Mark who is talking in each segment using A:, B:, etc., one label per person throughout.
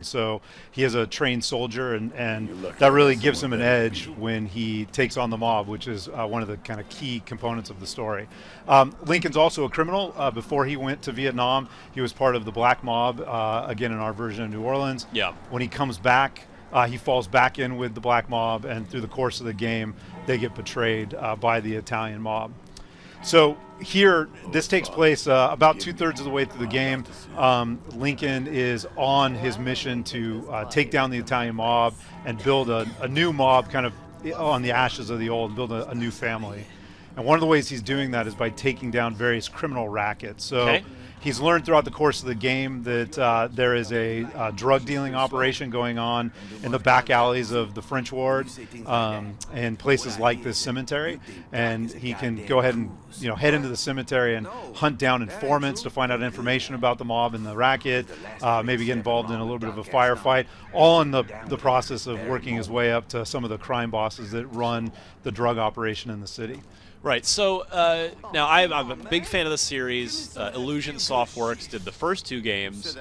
A: So he is a trained soldier, and that really gives him an edge when he takes on the mob, which is one of the kind of key components of the story. Lincoln's also a criminal. Before he went to Vietnam, he was part of the Black Mob, again in our version of New Orleans.
B: Yeah.
A: When he comes back, he falls back in with the Black Mob, and through the course of the game, they get betrayed by the Italian mob. So here, this takes place about 2/3 of the way through the game. Lincoln is on his mission to take down the Italian mob and build a new mob kind of on the ashes of the old, build a new family. And one of the ways he's doing that is by taking down various criminal rackets. So he's learned throughout the course of the game that there is a drug dealing operation going on in the back alleys of the French ward and places like this cemetery. And he can go ahead and head into the cemetery and hunt down informants to find out information about the mob and the racket, maybe get involved in a little bit of a firefight, all in the process of working his way up to some of the crime bosses that run the drug operation in the city.
B: Right. So now I'm a big fan of the series. Illusion Softworks did the first 2 games,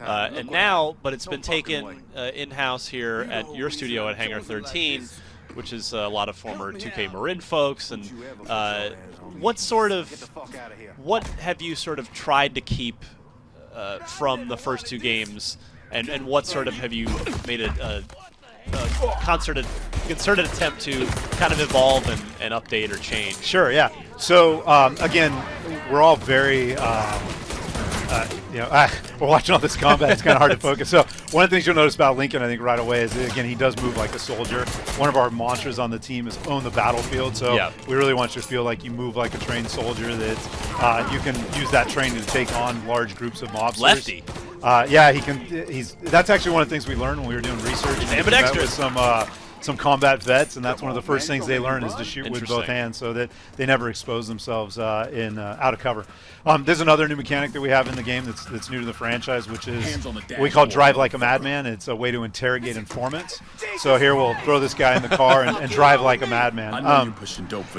B: and now, but it's been taken in-house here at your studio at Hangar 13, which is a lot of former 2K Marin folks. And what have you sort of tried to keep from the first 2 games, and what sort of have you made a concerted attempt to kind of evolve and update or change?
A: Sure, yeah. So again, we're all very, we're watching all this combat. It's kind of hard to focus. So one of the things you'll notice about Lincoln, I think, right away is that, again, he does move like a soldier. One of our mantras on the team is own the battlefield. So we really want you to feel like you move like a trained soldier, that you can use that training to take on large groups of mobsters.
B: Lefty.
A: Yeah, that's actually one of the things we learned when we were doing research.
B: Ambidextrous.
A: With some combat vets, and that's one of the first things they learn is to shoot with both hands, so that they never expose themselves out of cover. There's another new mechanic that we have in the game that's new to the franchise, which is what we call drive like a madman. It's a way to interrogate informants. So here we'll throw this guy in the car and drive like a madman.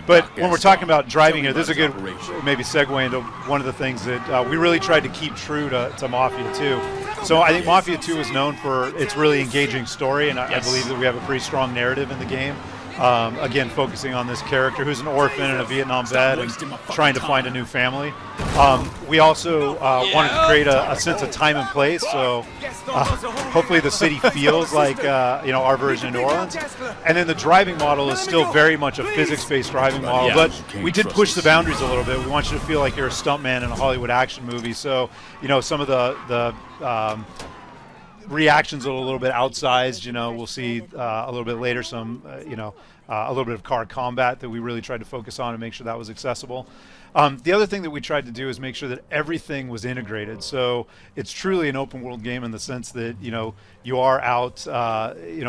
A: But when we're talking about driving here, this is a good maybe segue into one of the things that we really tried to keep true to Mafia 2. So I think Mafia 2 is known for its really engaging story, and I believe that we have a pretty strong narrative in the game. Again, focusing on this character who's an orphan and a Vietnam vet and trying to find a new family. We also wanted to create a sense of time and place, so hopefully the city feels like our version of New Orleans. And then the driving model is still very much a physics-based driving model, but we did push the boundaries a little bit. We want you to feel like you're a stuntman in a Hollywood action movie. So some of the reactions are a little bit outsized. We'll see a little bit later some, a little bit of car combat that we really tried to focus on and make sure that was accessible. The other thing that we tried to do is make sure that everything was integrated. So it's truly an open world game in the sense that, you are out,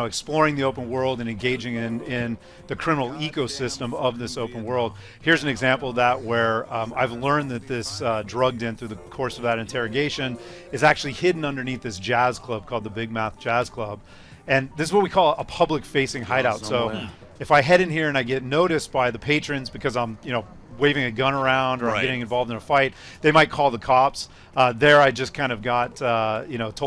A: exploring the open world and engaging in the criminal ecosystem of this open world. Here's an example of that where I've learned that this drug den through the course of that interrogation is actually hidden underneath this jazz club called the Big Mouth Jazz Club. And this is what we call a public facing hideout. So if I head in here and I get noticed by the patrons because I'm, waving a gun around or I'm getting involved in a fight, they might call the cops. There I just kind of got, told